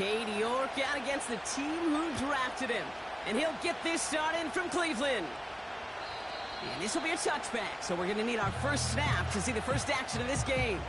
Cade York out against the team who drafted him. And he'll get this started from Cleveland. And this will be a touchback, so we're going to need our first snap to see the first action of this game.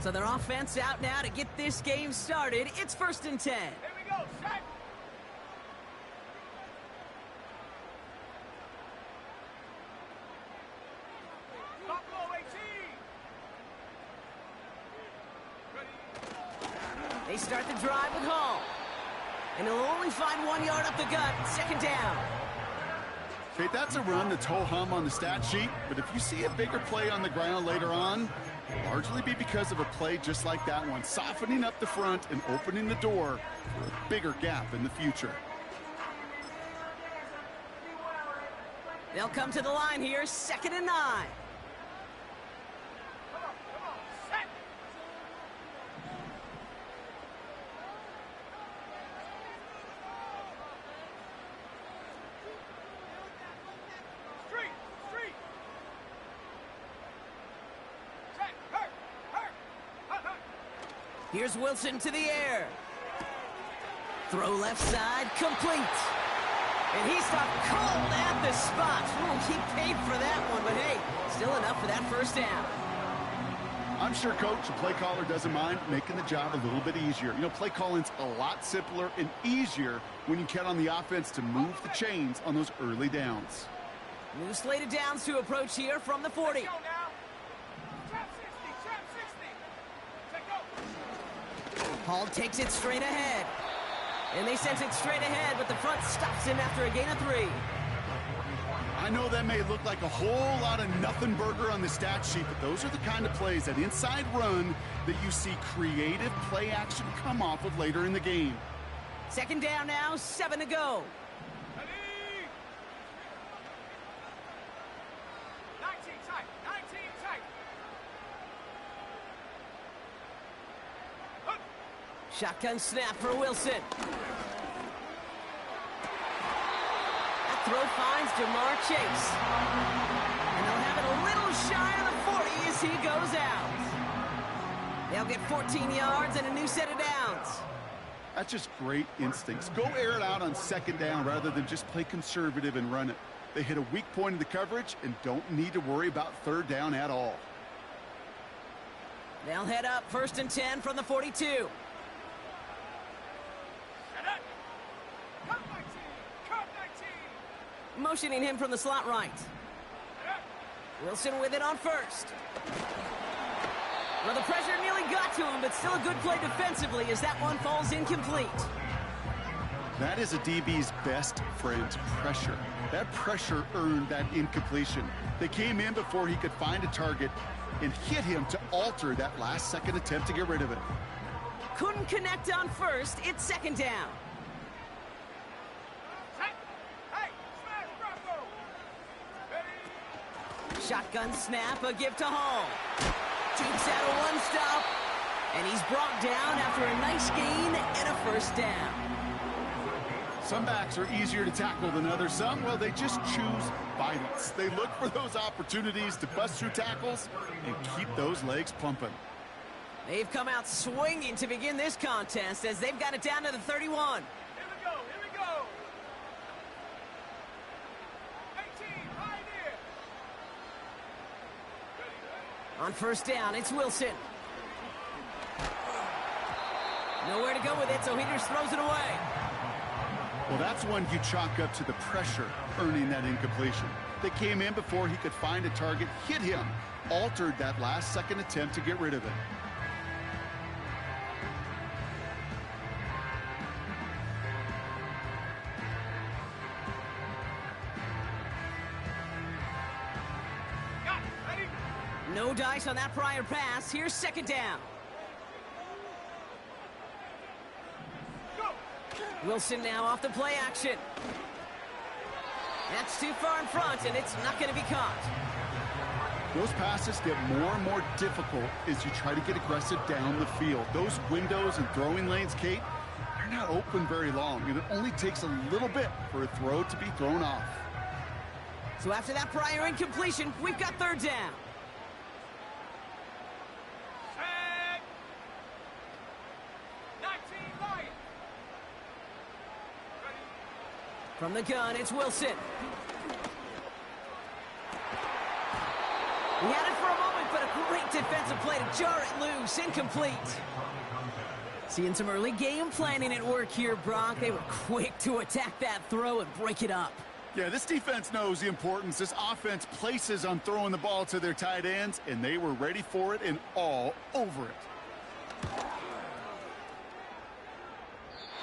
So their offense out now to get this game started. It's 1st and 10. Here we go, set. Buffalo 18. They start the drive with Hall. And he'll only find 1 yard up the gut. 2nd down. Okay, that's a run that's ho-hum on the stat sheet, but if you see a bigger play on the ground later on, it'll largely be because of a play just like that one, softening up the front and opening the door for a bigger gap in the future. They'll come to the line here, 2nd and 9. Come on, set. Street. Set, hurt. Here's Wilson to the air. Throw left side, complete. And he stopped cold at the spot. Ooh, he paid for that one, but hey, still enough for that first down. I'm sure Coach, the play caller, doesn't mind making the job a little bit easier. You know, play calling's a lot simpler and easier when you count on the offense to move the chains on those early downs. New slated downs to approach here from the 40. Let's go now. Trap 60. Take go. Hall takes it straight ahead. And they sense it straight ahead, but the front stops him after a gain of 3. I know that may look like a whole lot of nothing burger on the stat sheet, but those are the kind of plays, that inside run, that you see creative play action come off of later in the game. 2nd down now, 7 to go. Ready. 19 tight. Shotgun snap for Wilson. That throw finds Jamar Chase. And they'll have it a little shy of the 40 as he goes out. They'll get 14 yards and a new set of downs. That's just great instincts. Go air it out on 2nd down rather than just play conservative and run it. They hit a weak point in the coverage and don't need to worry about 3rd down at all. They'll head up 1st and 10 from the 42. Motioning him from the slot right. Wilson with it on 1st. Well, the pressure nearly got to him, but still a good play defensively as that one falls incomplete. That is a DB's best friend, pressure. That pressure earned that incompletion. They came in before he could find a target and hit him to alter that last-second attempt to get rid of it. Couldn't connect on 1st. It's 2nd down. Shotgun snap, a give to Hall. Keeps out a 1-stop, and he's brought down after a nice gain and a 1st down. Some backs are easier to tackle than others. Some, well, they just choose violence. They look for those opportunities to bust through tackles and keep those legs pumping. They've come out swinging to begin this contest as they've got it down to the 31. Here we go. 18, right here. On 1st down, it's Wilson. Nowhere to go with it, so he just throws it away. Well, that's one you chalk up to the pressure earning that incompletion. They came in before he could find a target, hit him, altered that last-second attempt to get rid of it. No dice on that prior pass. Here's 2nd down. Wilson now off the play action. That's too far in front, and it's not going to be caught. Those passes get more and more difficult as you try to get aggressive down the field. Those windows and throwing lanes, Kate, they're not open very long, and it only takes a little bit for a throw to be thrown off. So after that prior incompletion, we've got third down. Tag. 19 Lions. Ready. From the gun, it's Wilson. He had it for a moment, but a great defensive play to jar it loose. Incomplete. Seeing some early game planning at work here, Brock. They were quick to attack that throw and break it up. Yeah, this defense knows the importance this offense places on throwing the ball to their tight ends, and they were ready for it and all over it.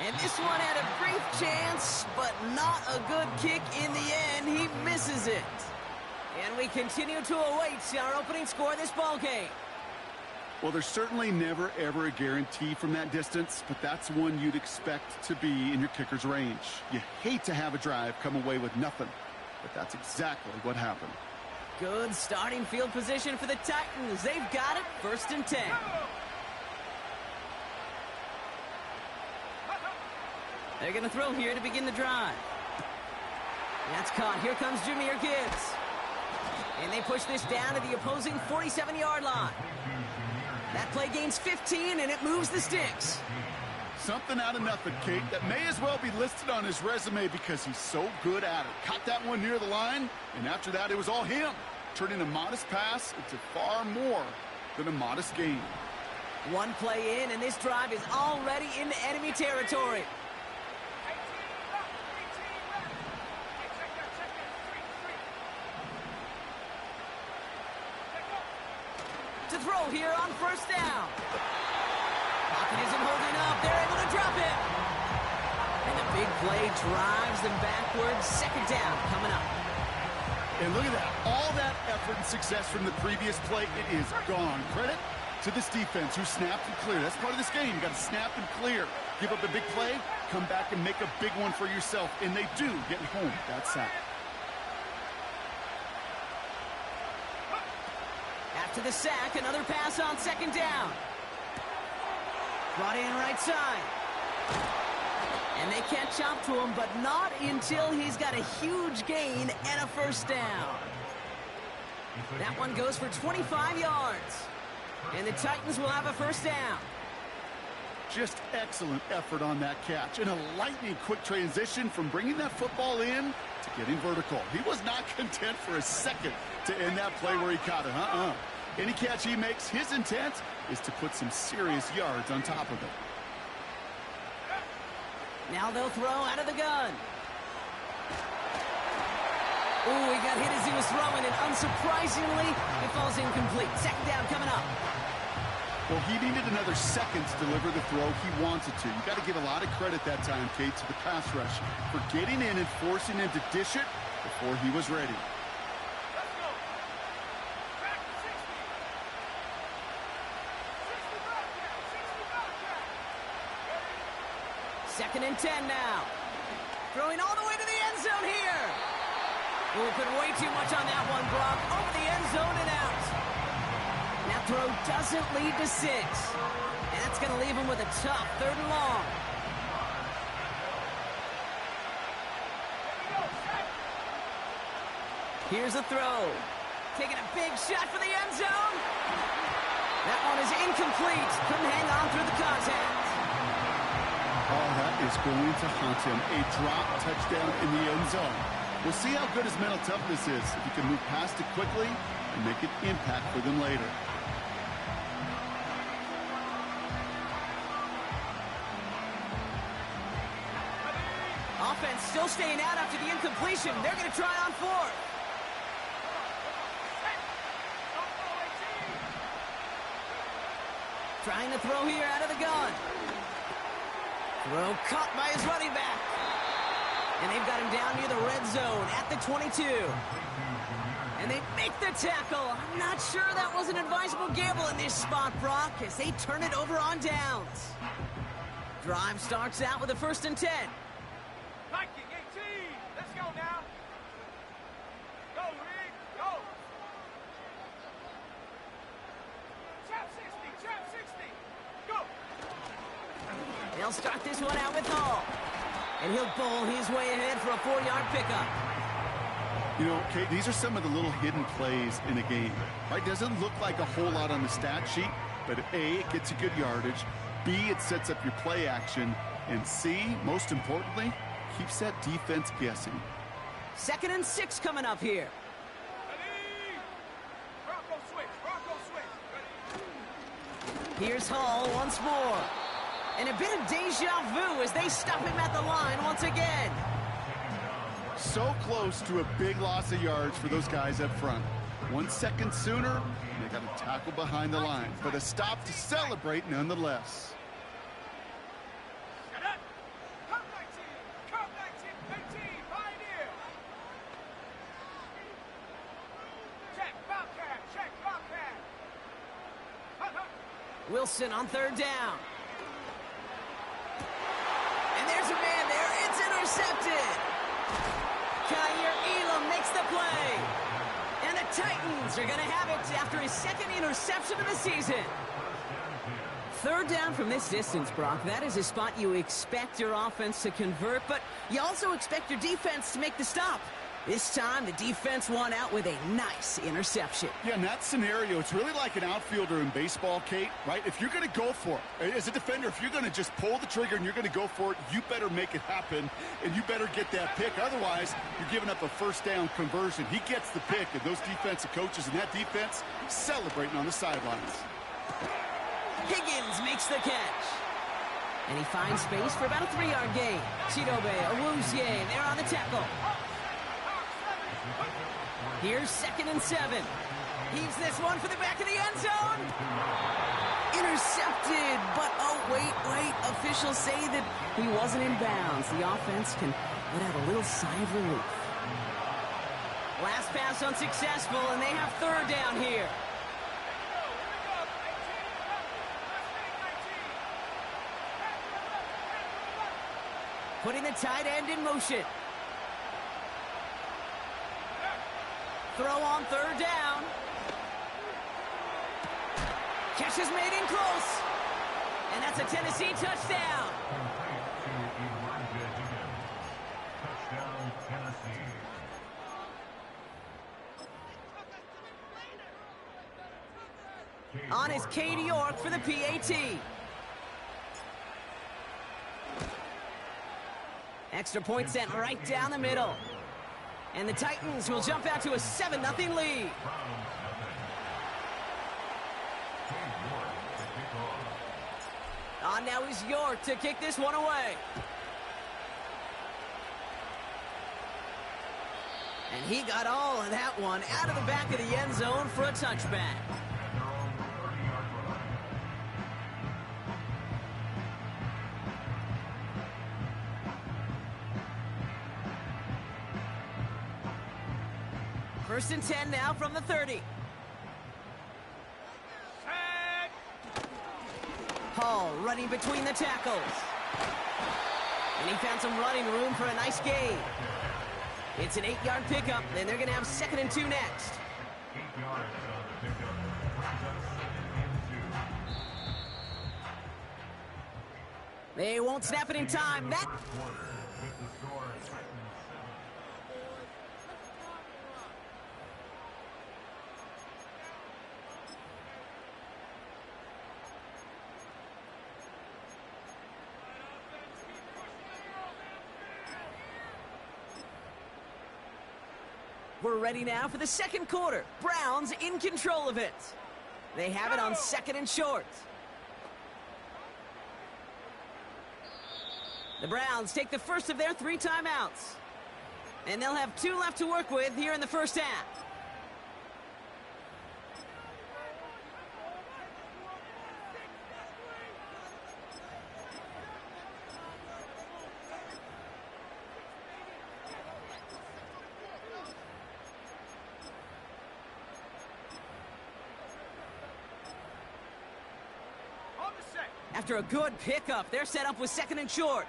And this one had a brief chance, but not a good kick in the end. He misses it. And we continue to await our opening score of this ball game. Well, there's certainly never, ever a guarantee from that distance, but that's one you'd expect to be in your kicker's range. You hate to have a drive come away with nothing, but that's exactly what happened. Good starting field position for the Titans. They've got it, 1st and 10. They're going to throw here to begin the drive. That's caught. Here comes Jahmyr Gibbs. And they push this down to the opposing 47-yard line. That play gains 15, and it moves the sticks. Something out of nothing, Kate, that may as well be listed on his resume because he's so good at it. Caught that one near the line, and after that, it was all him, turning a modest pass into far more than a modest gain. One play in, and this drive is already into enemy territory. 18 left. 18 left. Hey, check that. 3. Let go. To throw here on 1st down. Pocket isn't holding up. They're able to drop it. And the big play drives them backwards. 2nd down coming up. And look at that. All that effort and success from the previous play, it is gone. Credit to this defense who snapped and cleared. That's part of this game. You got to snap and clear. Give up a big play, come back and make a big one for yourself. And they do get home that sack. After the sack, another pass on 2nd down. Brought in right side. And they catch up to him, but not until he's got a huge gain and a 1st down. That one goes for 25 yards. And the Titans will have a 1st down. Just excellent effort on that catch. And a lightning quick transition from bringing that football in to getting vertical. He was not content for a second to end that play where he caught it. Any catch he makes, his intent is to put some serious yards on top of it. Now they'll throw out of the gun. Ooh, he got hit as he was throwing, and unsurprisingly, it falls incomplete. 2nd down coming up. Well, he needed another second to deliver the throw he wanted to. You got to give a lot of credit that time, Kate, to the pass rush for getting in and forcing him to dish it before he was ready. Let's go. Back to 60. 60 Bobcat. 60 Bobcat. 2nd and 10 now. Throwing all the way to the end zone here. Ooh, put way too much on that one, Brock. Over the end zone and out. That throw doesn't lead to 6. And that's going to leave him with a tough 3rd and long. Here's a throw. Taking a big shot for the end zone. That one is incomplete. Couldn't hang on through the contact. Oh, that is going to haunt him. A drop touchdown in the end zone. We'll see how good his mental toughness is if he can move past it quickly and make an impact for them later. Offense still staying out after the incompletion. They're going to try on 4th. Trying to throw here out of the gun. Throw caught by his running back. And they've got him down near the red zone at the 22. And they make the tackle. I'm not sure that was an advisable gamble in this spot, Brock, as they turn it over on downs. Drive starts out with a 1st and 10. Viking 18. Let's go now. Go, Reed. Go. They'll start this one out with Hall. And he'll bowl his way ahead for a 4-yard pickup. You know, Kate, these are some of the little hidden plays in a game, right? Doesn't look like a whole lot on the stat sheet, but A, it gets you good yardage, B, it sets up your play action, and C, most importantly, keeps that defense guessing. 2nd and 6 coming up here. Bronco switch. Ready? Here's Hall once more. And a bit of deja vu as they stop him at the line once again. So close to a big loss of yards for those guys up front. 1 second sooner, and they got a tackle behind the line, but a stop to celebrate nonetheless. Shut up. Come 19, 18, Pioneer. Check, Bobcat. Wilson on 3rd down. And there's a man there. It's intercepted. Kyer Elam makes the play. And the Titans are going to have it after his 2nd interception of the season. 3rd down from this distance, Brock. That is a spot you expect your offense to convert, but you also expect your defense to make the stop. This time, the defense won out with a nice interception. Yeah, in that scenario, it's really like an outfielder in baseball, Kate, right? If you're going to go for it, as a defender, if you're going to just pull the trigger and you're going to go for it, you better make it happen, and you better get that pick. Otherwise, you're giving up a 1st down conversion. He gets the pick, and those defensive coaches and that defense celebrating on the sidelines. Higgins makes the catch. And he finds space for about a 3-yard gain. Chidobe Awuzie there on the tackle. Here's 2nd and 7. Heaves this one for the back of the end zone. Intercepted, but oh, wait. Officials say that he wasn't in bounds. The offense can let out a little sigh of relief. Last pass unsuccessful, and they have 3rd down here. Putting the tight end in motion. Throw on 3rd down. Catch is made in close. And that's a Tennessee touchdown. On is Cade York for the PAT. Extra point sent right down the middle. And the Titans will jump out to a 7-0 lead. On now is York to kick this one away. And he got all of that one out of the back of the end zone for a touchback. First and 10 now from the 30. Hall running between the tackles. And he found some running room for a nice gain. It's an 8-yard pickup, and they're going to have 2nd and 2 next. They won't snap it in time. We're ready now for the 2nd quarter. Browns in control of it. They have it on 2nd and short. The Browns take the first of their 3 timeouts. And they'll have 2 left to work with here in the first half. After a good pickup, they're set up with 2nd and short.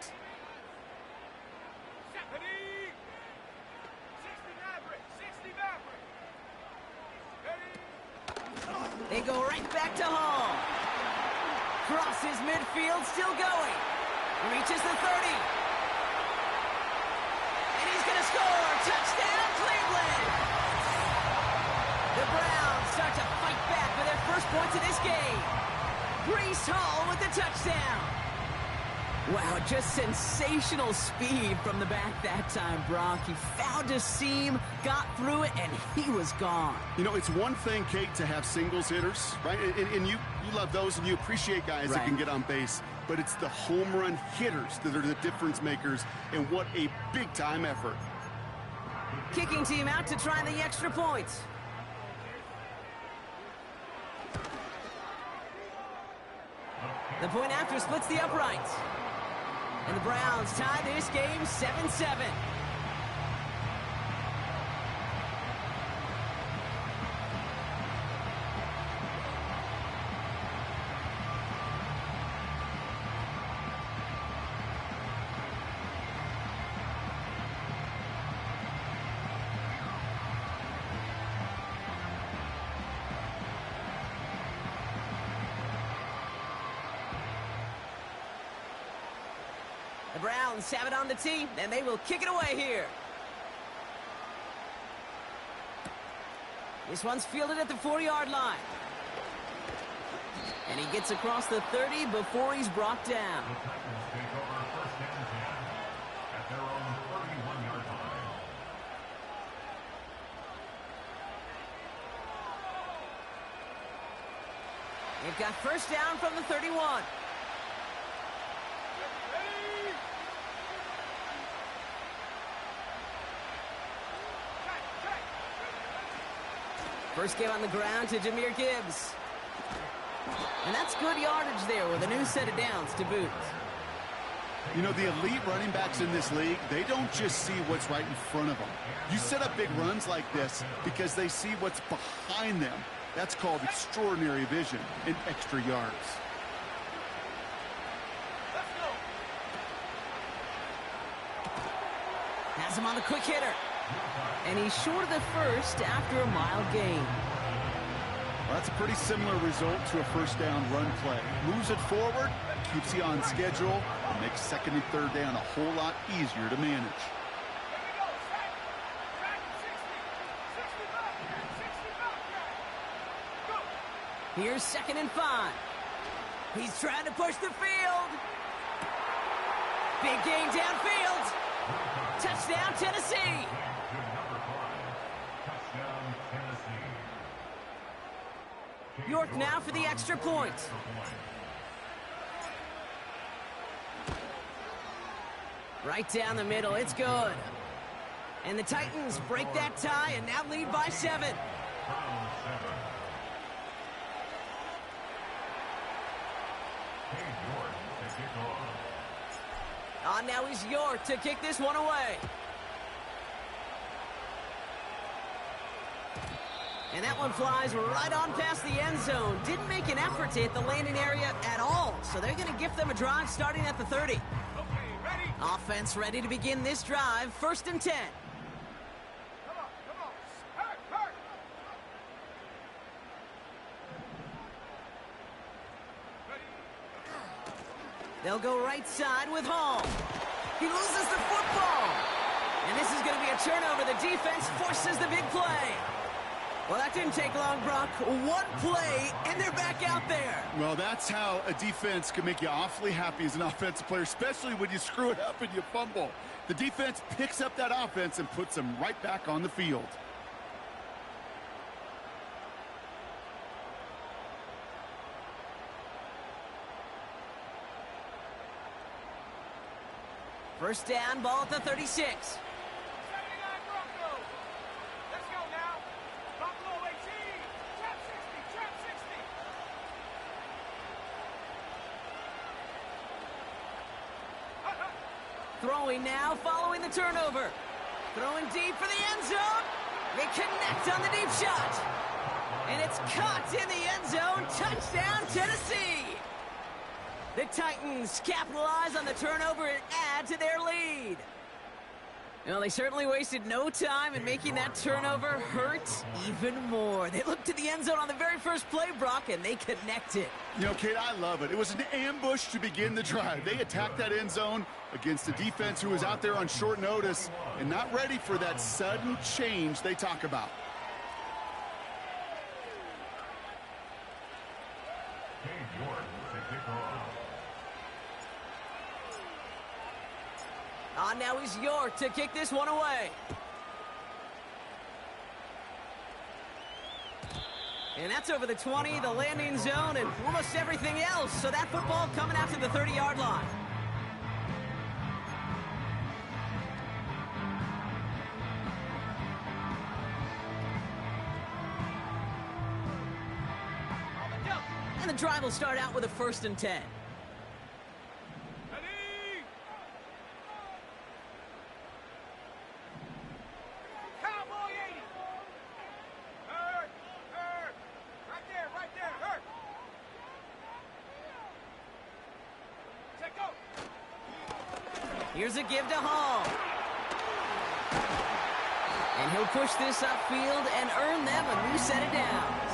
They go right back to Hall. Crosses midfield, still going. Reaches the 30. And he's going to score. Touchdown, Cleveland. The Browns start to fight back for their first points of this game. Breece Hall with the touchdown. Wow, just sensational speed from the back that time, Brock. He found a seam, got through it, and he was gone. You know, it's one thing, Kate, to have singles hitters, right? And you love those, and you appreciate guys that can get on base. But it's the home run hitters that are the difference makers, and what a big-time effort. Kicking team out to try the extra point. The point after splits the uprights. And the Browns tie this game 7-7. The Browns have it on the tee, and they will kick it away here. This one's fielded at the 40-yard line. And he gets across the 30 before he's brought down. The Titans take over first and 10 at their own 31-yard line. They've got first down from the 31. First game on the ground to Jahmyr Gibbs. And that's good yardage there with a new set of downs to boot. You know, the elite running backs in this league, they don't just see what's right in front of them. You set up big runs like this because they see what's behind them. That's called extraordinary vision and extra yards. Has him on the quick hitter. And he's short of the first after a mile gain. Well, that's a pretty similar result to a first down run play. Moves it forward, keeps you on schedule, and makes second and third down a whole lot easier to manage. Here's second and 5. He's trying to push the field. Big gain downfield. Touchdown, Tennessee. York now for the extra point. Right down the middle, it's good. And the Titans break that tie and now lead by 7. Now he's York to kick this one away. And that one flies right on past the end zone. Didn't make an effort to hit the landing area at all. So they're going to gift them a drive starting at the 30. Okay, ready? Offense ready to begin this drive. First and 10. Come on. Hurt. Ready? They'll go right side with Hall. He loses the football. And this is going to be a turnover. The defense forces the big play. Well, that didn't take long, Brock. One play, and they're back out there. Well, that's how a defense can make you awfully happy as an offensive player, especially when you screw it up and you fumble. The defense picks up that offense and puts them right back on the field. First down, ball at the 36. 79 Broncos. Let's go now. Buffalo 18. Trap 60. Throwing now, following the turnover. Throwing deep for the end zone. They connect on the deep shot. And it's caught in the end zone. Touchdown, Tennessee. The Titans capitalize on the turnover and add to their lead. Well, they certainly wasted no time in making that turnover hurt even more. They looked to the end zone on the very first play, Brock, and they connected. You know, Kate, I love it. It was an ambush to begin the drive. They attacked that end zone against a defense who was out there on short notice and not ready for that sudden change they talk about. Now he's York to kick this one away. And that's over the 20, the landing zone, and almost everything else. So that football coming out to the 30-yard line. And the drive will start out with a 1st and 10. Here's a give to Hall. And he'll push this upfield and earn them a new set of downs.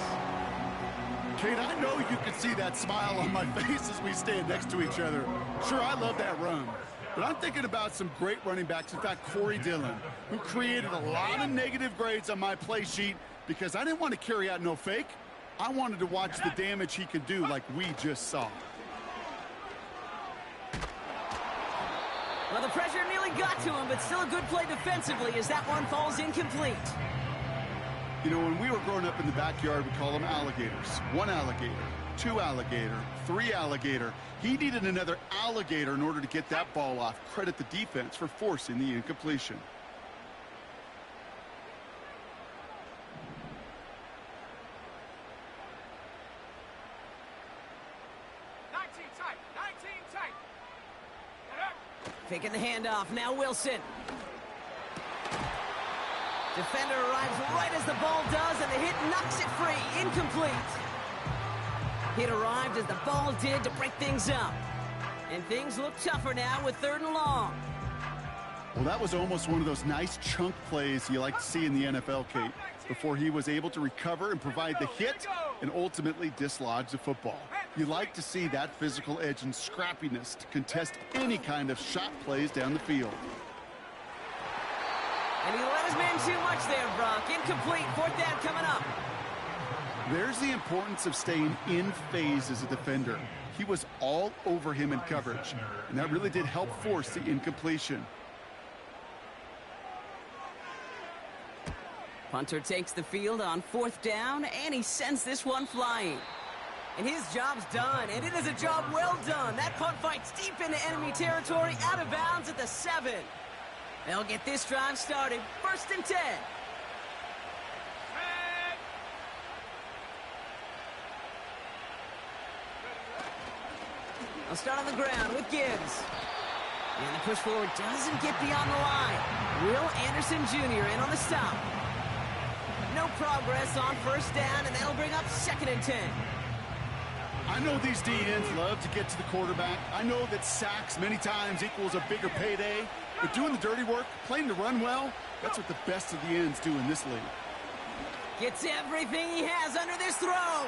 Kate, I know you can see that smile on my face as we stand next to each other. Sure, I love that run. But I'm thinking about some great running backs. In fact, Corey Dillon, who created a lot of negative grades on my play sheet because I didn't want to carry out no fake. I wanted to watch the damage he could do like we just saw. Well, the pressure nearly got to him, but still a good play defensively as that one falls incomplete. You know, when we were growing up in the backyard, we call them alligators. 1 alligator, 2 alligator, 3 alligator. He needed another alligator in order to get that ball off. Credit the defense for forcing the incompletion. Taking the handoff, now Wilson. Defender arrives right as the ball does, and the hit knocks it free. Incomplete. Hit arrived as the ball did to break things up. And things look tougher now with 3rd and long. Well, that was almost one of those nice chunk plays you like to see in the NFL, Kate, before he was able to recover and provide the hit and ultimately dislodge the football. You like to see that physical edge and scrappiness to contest any kind of shot plays down the field. And he let his man too much there, Brock. Incomplete, 4th down coming up. There's the importance of staying in phase as a defender. He was all over him in coverage, and that really did help force the incompletion. Punter takes the field on 4th down, and he sends this one flying. And his job's done, and it is a job well done. That punt fights deep into enemy territory, out of bounds at the 7. They'll get this drive started, 1st and 10. They'll start on the ground with Gibbs. And the push forward doesn't get beyond the line. Will Anderson Jr. in on the stop. No progress on 1st down, and that'll bring up 2nd and 10. I know these DNs love to get to the quarterback. I know that sacks many times equals a bigger payday. But doing the dirty work, playing the run well, that's what the best of the ends do in this league. Gets everything he has under this throw.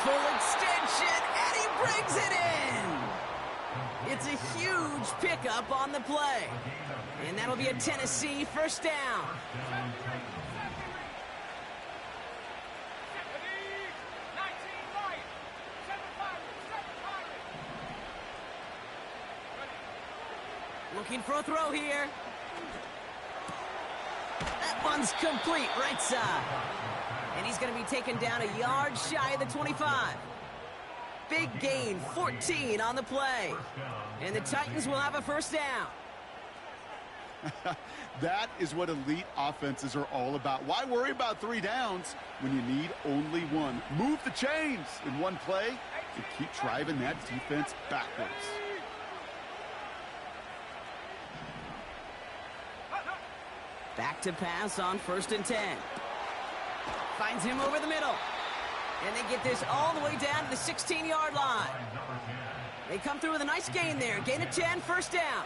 Full extension, and he brings it in. It's a huge pickup on the play. And that'll be a Tennessee 1st down. Looking for a throw here. That one's complete, right side. And he's going to be taken down a yard shy of the 25. Big gain, 14 on the play. And the Titans will have a 1st down. That is what elite offenses are all about. Why worry about 3 downs when you need only 1? Move the chains in one play and keep driving that defense backwards. Back to pass on 1st and 10. Finds him over the middle. And they get this all the way down to the 16-yard line. They come through with a nice gain there. Gain of 10, 1st down.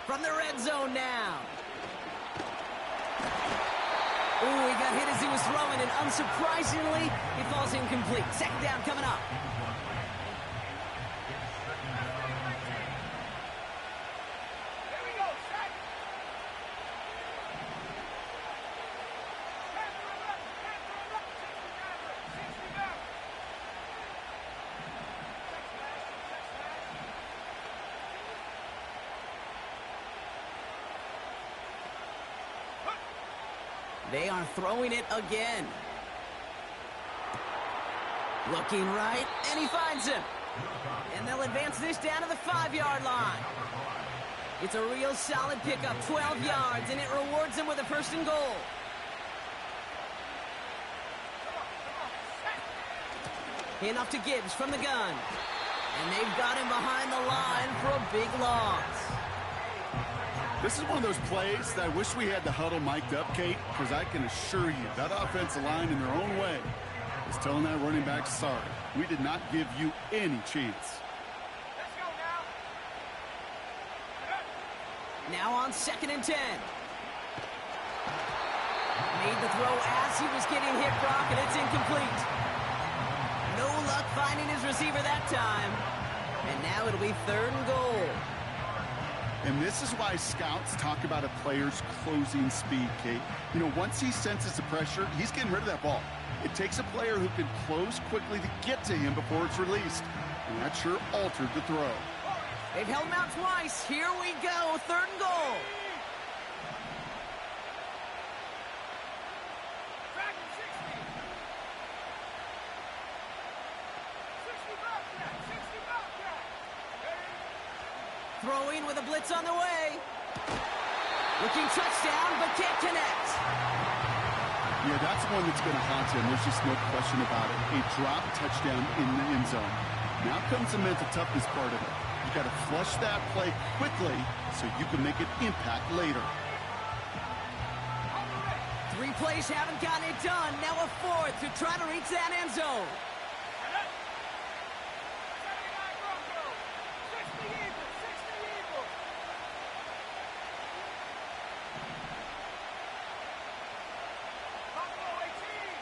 From the red zone now. Ooh, he got hit as he was throwing, and unsurprisingly, he falls incomplete. Second down coming up. Here we go, set. Panther up, 60 down. They are throwing it again. Looking right, and he finds him. And they'll advance this down to the 5-yard line. It's a real solid pickup, 12 yards, and it rewards them with a first and goal. Handoff to Gibbs from the gun. And they've got him behind the line for a big loss. This is one of those plays that I wish we had the huddle mic'd up, Kate, because I can assure you that offensive line in their own way is telling that running back, sorry, we did not give you any chance. Let's go now. Now on 2nd and 10. Made the throw as he was getting hit, Brock, and it's incomplete. No luck finding his receiver that time. And now it'll be 3rd and goal. And this is why scouts talk about a player's closing speed, Kate. You know, once he senses the pressure, he's getting rid of that ball. It takes a player who can close quickly to get to him before it's released. And that sure altered the throw. They've held him out twice. Here we go, 3rd and goal. Dragon 60. 60 Bobcat. 60 Bobcat. Throwing with a blitz on the way. Looking touchdown, but can't connect. Yeah, that's one that's going to haunt him. There's just no question about it. A drop touchdown in the end zone. Now comes the mental toughness part of it. You got to flush that play quickly so you can make an impact later. 3 plays haven't gotten it done. Now a 4th to try to reach that end zone. 79 Broncos. 60 Eagles. 60 Eagles. Buffalo 18.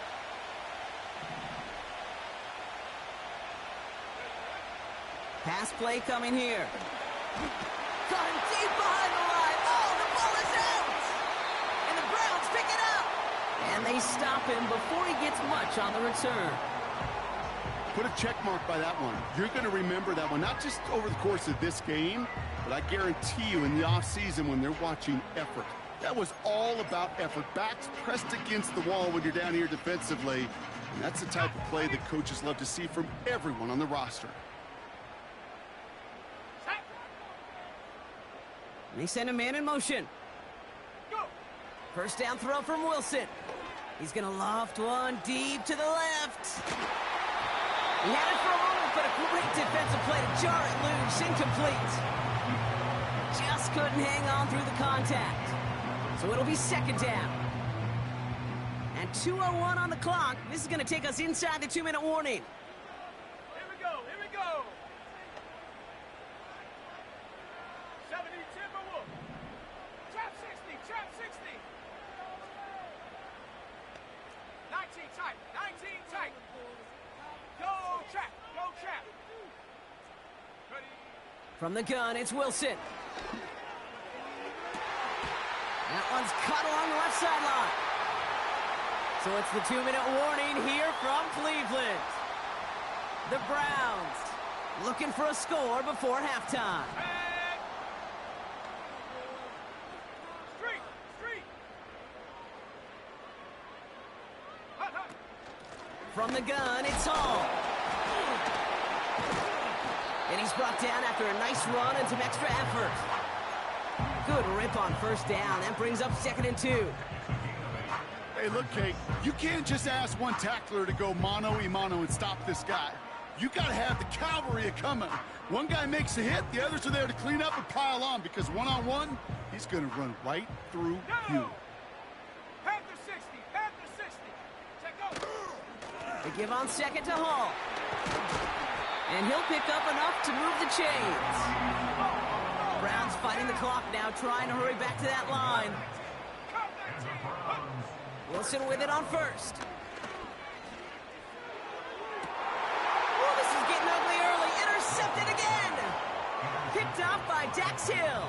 Pass play coming here. Caught him deep behind the line. Oh, the ball is out! And the Browns pick it up. And they stop him before he gets much on the return. Put a check mark by that one. You're going to remember that one, not just over the course of this game, but I guarantee you in the offseason when they're watching effort. That was all about effort. Backs pressed against the wall when you're down here defensively. And that's the type of play that coaches love to see from everyone on the roster. And they send a man in motion. Go. First down throw from Wilson. He's going to loft one deep to the left. He had it for a moment, but a great defensive play to jar it loose. Incomplete. Just couldn't hang on through the contact. So it'll be 2nd down. And 2:01 on the clock. This is going to take us inside the 2-minute warning. Here we go. Here we go. 70 Timberwolves. Trap 60. Trap 60. 19 tight. 19 tight. Go trap. Go trap. Ready. From the gun, it's Wilson. That one's cut along the left sideline. So it's the 2-minute warning here from Cleveland. The Browns looking for a score before halftime. And street. Street. Hut, hut. From the gun, it's Hall. And he's brought down after a nice run and some extra effort. Good rip on first down. That brings up 2nd and 2. Hey, look, Kate, you can't just ask one tackler to go mano-a-mano and stop this guy. You got to have the cavalry coming. One guy makes a hit, the others are there to clean up and pile on because one-on-one, he's going to run right through you. Panther 60. Panther 60. Check go. They give on 2nd to Hall. And he'll pick up enough to move the chains. Browns fighting the clock now, trying to hurry back to that line. Wilson with it on first. Oh, this is getting ugly early. Intercepted again. Picked off by Dax Hill.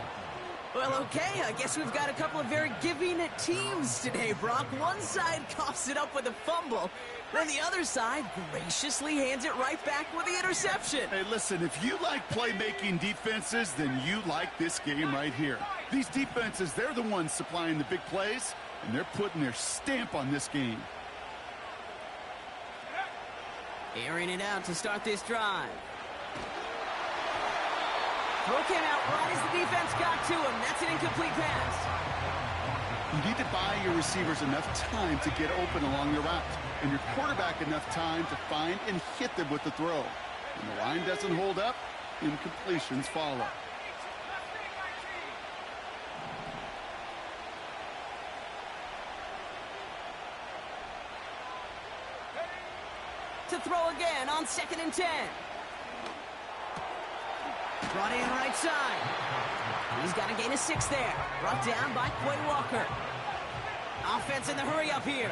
Well, okay, I guess we've got a couple of very giving teams today, Brock. One side coughs it up with a fumble, then the other side graciously hands it right back with the interception. Hey, listen, if you like playmaking defenses, then you like this game right here. These defenses, they're the ones supplying the big plays, and they're putting their stamp on this game. Airing it out to start this drive. Throw came out right as the defense got to him. That's an incomplete pass. You need to buy your receivers enough time to get open along the route, and your quarterback enough time to find and hit them with the throw. When the line doesn't hold up, incompletions follow. To throw again on 2nd and 10. Brought in right side. He's got to gain a 6 there. Brought down by Quay Walker. Offense in the hurry up here.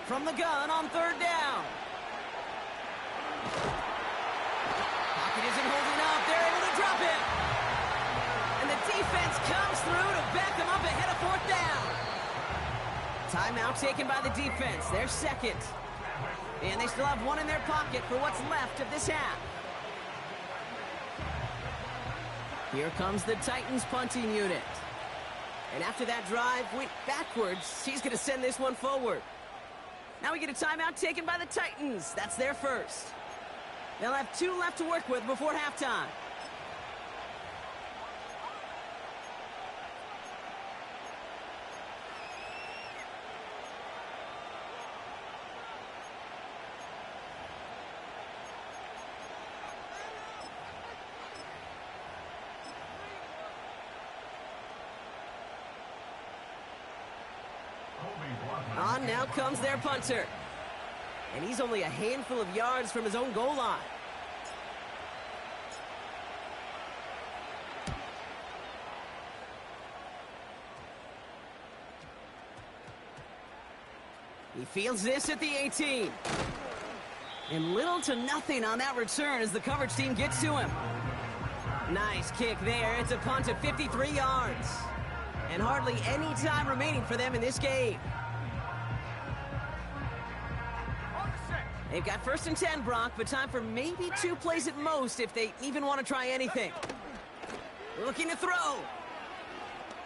From the gun on 3rd down. Pocket isn't holding up. They're able to drop it. And the defense comes through to back them up ahead of 4th down. Timeout taken by the defense. They're second. And they still have one in their pocket for what's left of this half. Here comes the Titans punting unit. And after that drive went backwards, he's going to send this one forward. Now we get a timeout taken by the Titans. That's their first. They'll have 2 left to work with before halftime. On now comes their punter. And he's only a handful of yards from his own goal line. He fields this at the 18. And little to nothing on that return as the coverage team gets to him. Nice kick there. It's a punt of 53 yards. And hardly any time remaining for them in this game. They've got 1st and 10, Brock, but time for maybe 2 plays at most if they even want to try anything. Looking to throw.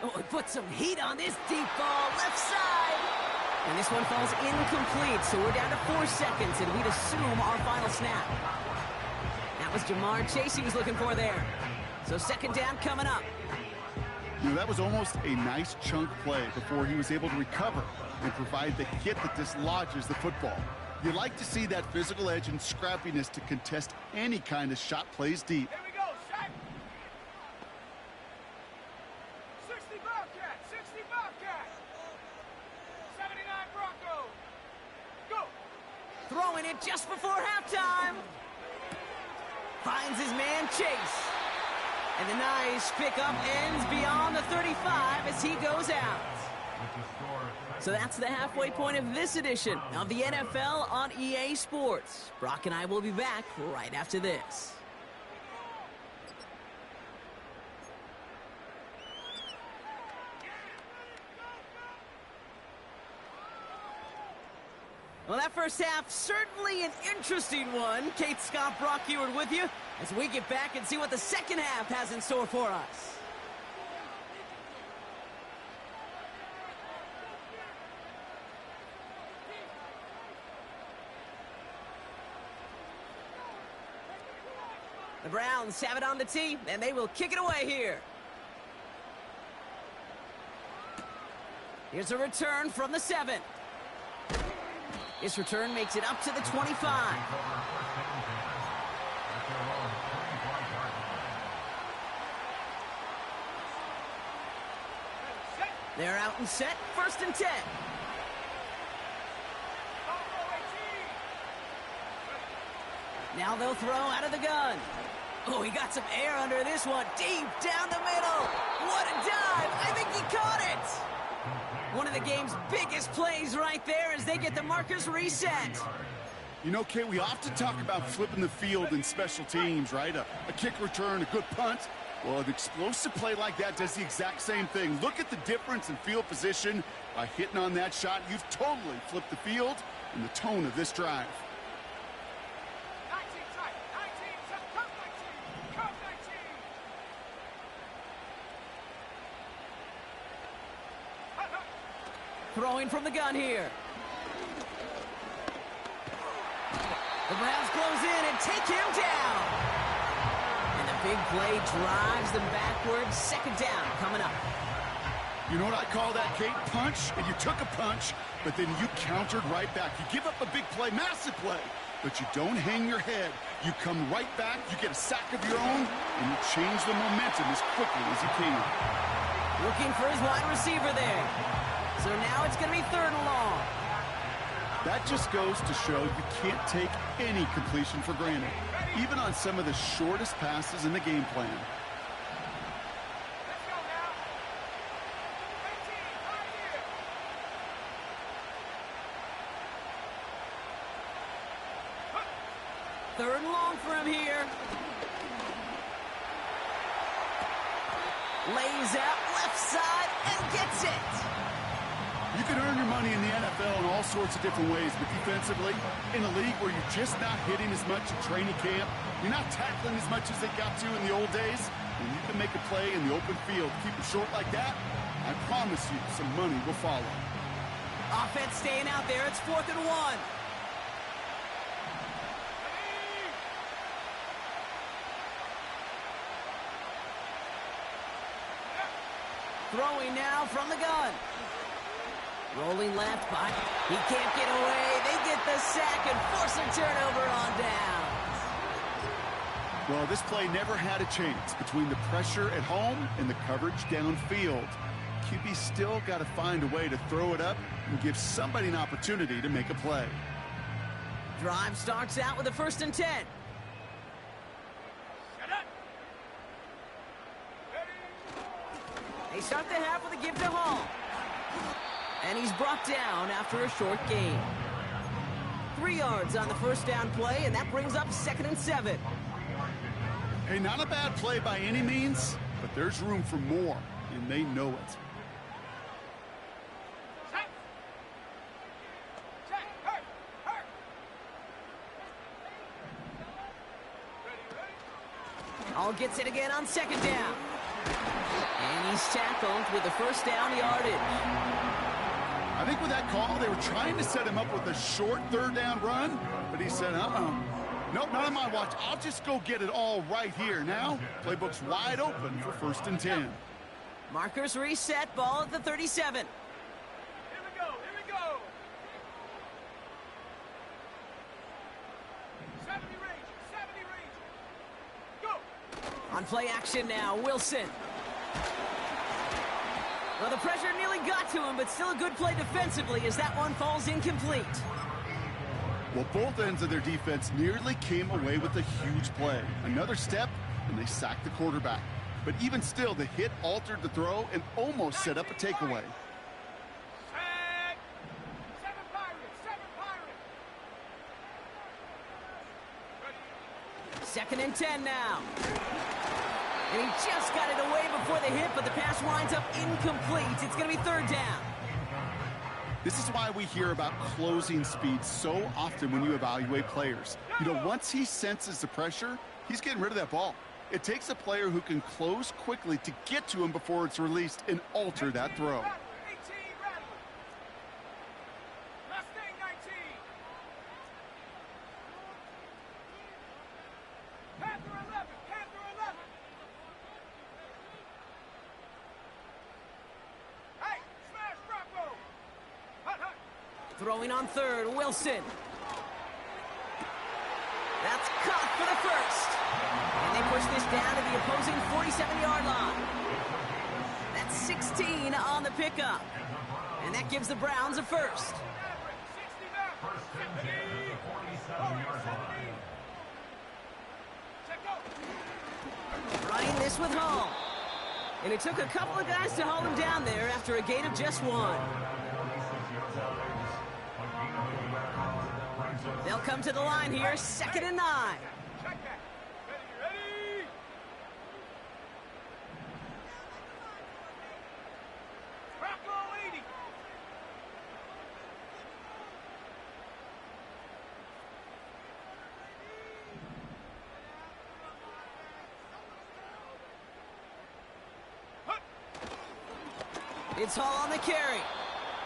Oh, he put some heat on this deep ball, left side. And this one falls incomplete, so we're down to 4 seconds, and we'd assume our final snap. That was Jamar Chase he was looking for there. So 2nd down coming up. You know, that was almost a nice chunk play before he was able to recover and provide the hit that dislodges the football. You like to see that physical edge and scrappiness to contest any kind of shot plays deep. Here we go, shot. 60 Bobcat, 60 Bobcat. 79 Broncos. Go. Throwing it just before halftime. Finds his man Chase. And the nice pickup ends beyond the 35 as he goes out. So that's the halfway point of this edition of the NFL on EA Sports. Brock and I will be back right after this. Well, that first half, certainly an interesting one. Kate Scott, Brock Ewart with you as we get back and see what the second half has in store for us. The Browns have it on the tee, and they will kick it away here. Here's a return from the 7. This return makes it up to the 25. They're out and set, 1st and 10. Now they'll throw out of the gun. Oh, he got some air under this one. Deep down the middle. What a dive. I think he caught it. One of the game's biggest plays right there as they get the markers reset. You know, Kay, we often talk about flipping the field in special teams, right? A kick return, a good punt. Well, an explosive play like that does the exact same thing. Look at the difference in field position. By hitting on that shot, you've totally flipped the field and the tone of this drive. 19 tight, 19, come 19, come 19. Throwing from the gun here. The Browns close in and take him down. And the big play drives them backwards. Second down coming up. You know what I call that, Kate? Punch, and you took a punch, but then you countered right back. You give up a big play, massive play, but you don't hang your head. You come right back, you get a sack of your own, and you change the momentum as quickly as you can. Looking for his wide receiver there. So now it's going to be 3rd and long. That just goes to show you can't take any completion for granted, even on some of the shortest passes in the game plan. Let's go now. 18, right here. 3rd and long for him here. Lays out left side and gets it. You can earn your money in the NFL in all sorts of different ways, but defensively, in a league where you're just not hitting as much at training camp, you're not tackling as much as they got to in the old days, and you can make a play in the open field. Keep it short like that, I promise you some money will follow. Offense staying out there. It's 4th and 1. Throwing now from the gun. Rolling left by. He can't get away. They get the sack and force a turnover on downs. Well, this play never had a chance between the pressure at home and the coverage downfield. QB still got to find a way to throw it up and give somebody an opportunity to make a play. Drive starts out with a 1st and 10. Set up. Ready. They start the half with a give to Hall. And he's brought down after a short gain. 3 yards on the 1st down play, and that brings up 2nd and 7. Hey, not a bad play by any means, but there's room for more, and they know it. Set. Set. Hurt. Hurt. Ready, ready. All gets it again on 2nd down. And he's tackled with the 1st down yardage. I think with that call, they were trying to set him up with a short 3rd down run, but he said, nope, not on my watch. I'll just go get it all right here. Now, playbook's wide open for 1st and 10. Markers reset, ball at the 37. Here we go. Here we go. 70 range. 70 range. Go. On play action now, Wilson. Well, the pressure nearly got to him, but still a good play defensively as that one falls incomplete. Well, both ends of their defense nearly came away with a huge play. Another step, and they sacked the quarterback. But even still, the hit altered the throw and almost set up a takeaway. Set. 7 Pirates. 7 Pirates. Ready. 2nd and 10 now. And he just got it away before the hit, but the pass winds up incomplete. It's going to be 3rd down. This is why we hear about closing speed so often when you evaluate players. You know, once he senses the pressure, he's getting rid of that ball. It takes a player who can close quickly to get to him before it's released and alter that throw. 18 Rattler. Mustang 19. Panther 11. Panther 11. Hey, smash Bronco. Hut, hut. Throwing on 3rd, Wilson. That's caught for the 1st. And they push this down to the opposing 47-yard line. That's 16 on the pickup. And that gives the Browns a 1st. Running this with Hall. And it took a couple of guys to hold him down there after a gain of just 1. They'll come to the line here, 2nd and 9. Check that. Ready? Bronco 80. It's Hall on the carry.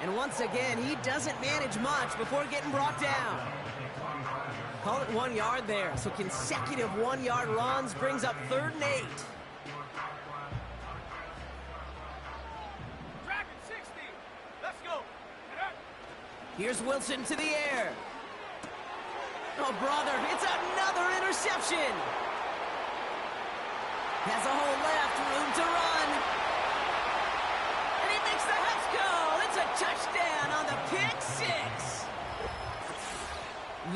And once again, he doesn't manage much before getting brought down. Call it 1 yard there. So consecutive 1-yard runs brings up 3rd and 8. Dragon 60. Let's go. Here's Wilson to the air. Oh, brother, it's another interception. Has a hole left, room to run. And he makes the house go. It's a touchdown on the pick 6.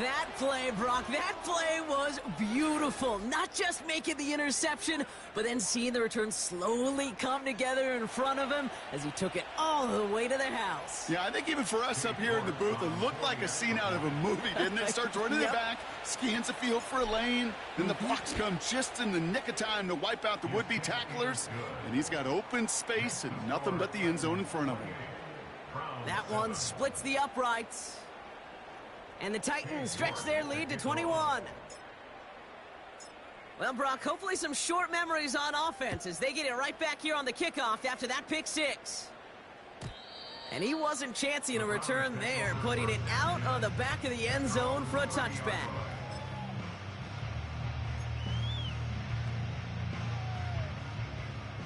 That play, Brock, that play was beautiful. Not just making the interception, but then seeing the return slowly come together in front of him as he took it all the way to the house. Yeah, I think even for us up here in the booth, it looked like a scene out of a movie, didn't it? Starts running it back, scans the field for a lane, then the blocks come just in the nick of time to wipe out the would-be tacklers, and he's got open space and nothing but the end zone in front of him. That one splits the uprights. And the Titans stretch their lead to 21. Well, Brock, hopefully some short memories on offense as they get it right back here on the kickoff after that pick 6. And he wasn't chancing a return there, putting it out on the back of the end zone for a touchback.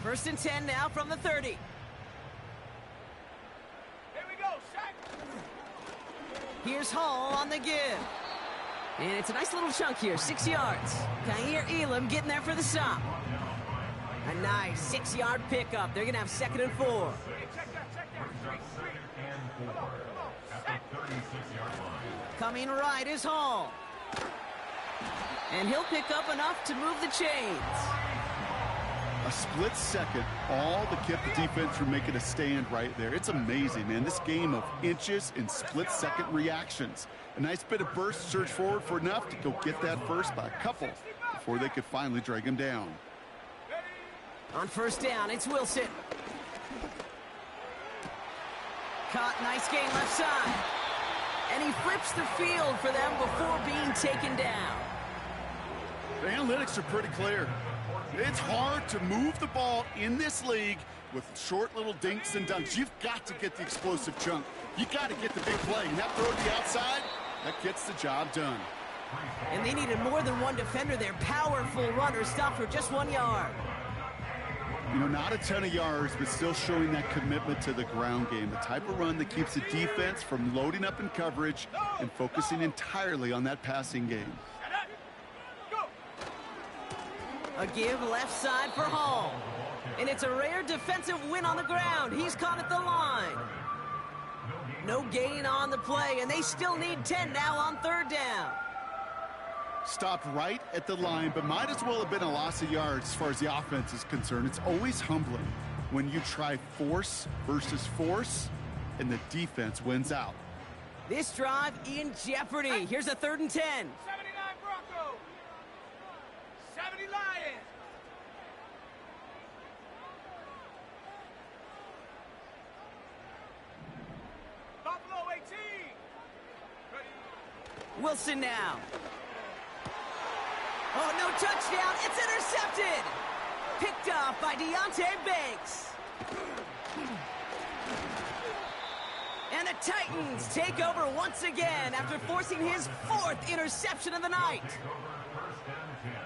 First and 10 now from the 30. Here we go, Shaq. Here's Hall on the give. And it's a nice little chunk here, 6 yards. Kaiir Elam getting there for the stop. A nice 6-yard pickup. They're going to have 2nd and 4. Hey, check that. Coming right is Hall. And he'll pick up enough to move the chains. A split second, all that kept the defense from making a stand right there. It's amazing, man. This game of inches and split-second reactions. A nice bit of burst, surge forward for enough to go get that first by a couple before they could finally drag him down. On first down, it's Wilson. Caught, nice gain left side. And he flips the field for them before being taken down. The analytics are pretty clear. It's hard to move the ball in this league with short little dinks and dunks. You've got to get the explosive chunk. You got to get the big play. And that throw to the outside, that gets the job done. And they needed more than one defender there. Powerful runner stopped for just 1 yard. You know, not a ton of yards, but still showing that commitment to the ground game. The type of run that keeps the defense from loading up in coverage and focusing entirely on that passing game. A give left side for Hall. And it's a rare defensive win on the ground. He's caught at the line. No gain on the play, and they still need 10 now on 3rd down. Stopped right at the line, but might as well have been a loss of yards as far as the offense is concerned. It's always humbling when you try force versus force, and the defense wins out. This drive in jeopardy. Here's a 3rd and 10. 79 Broncos. 70 Lions. Buffalo 18. Ready. Wilson now. Oh, no touchdown. It's intercepted. Picked off by Deonte Banks. And the Titans take over once again after forcing his 4th interception of the night.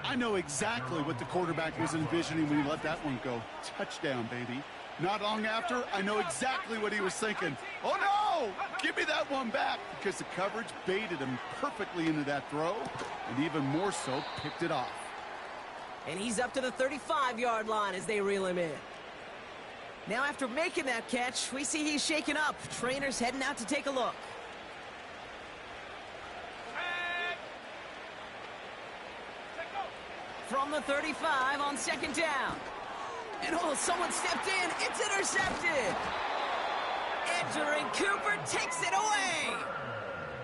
I know exactly what the quarterback was envisioning when he let that one go. Touchdown, baby. Not long after, I know exactly what he was thinking. Oh, no! Give me that one back, because the coverage baited him perfectly into that throw, and even more so, picked it off. And he's up to the 35-yard line as they reel him in. Now, after making that catch, we see he's shaken up. Trainers heading out to take a look. from the 35 on second down. And oh, someone stepped in. It's intercepted. Edgerrin Cooper takes it away.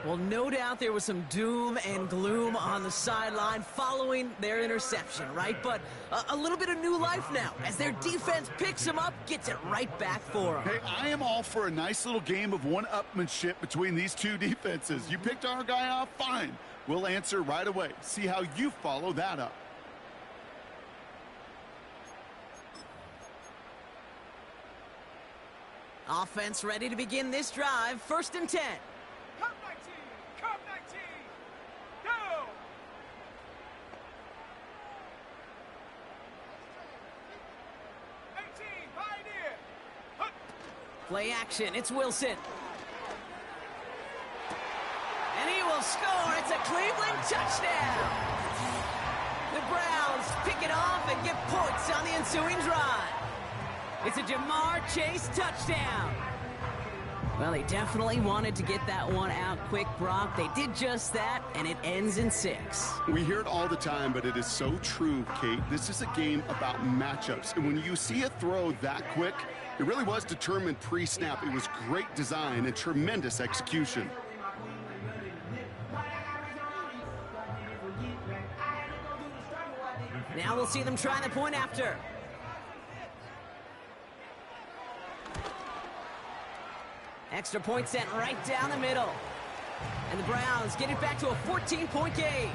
Well, no doubt there was some doom and gloom on the sideline following their interception, right? But a little bit of new life now as their defense picks them up, gets it right back for them. Hey, I am all for a nice little game of one-upmanship between these two defenses. You picked our guy off, fine. We'll answer right away. See how you follow that up. Offense ready to begin this drive. 1st and 10. Come 19! Come 19! Go! Pioneer! Hunt! Play action. It's Wilson. And he will score. It's a Cleveland touchdown. The Browns pick it off and get points on the ensuing drive. It's a Jamar Chase touchdown. Well, they definitely wanted to get that one out quick, Brock. They did just that, and it ends in 6. We hear it all the time, but it is so true, Kate. This is a game about matchups. And when you see a throw that quick, it really was determined pre-snap. It was great design and tremendous execution. Now we'll see them try the point after. Extra point sent right down the middle. And the Browns get it back to a 14-point game.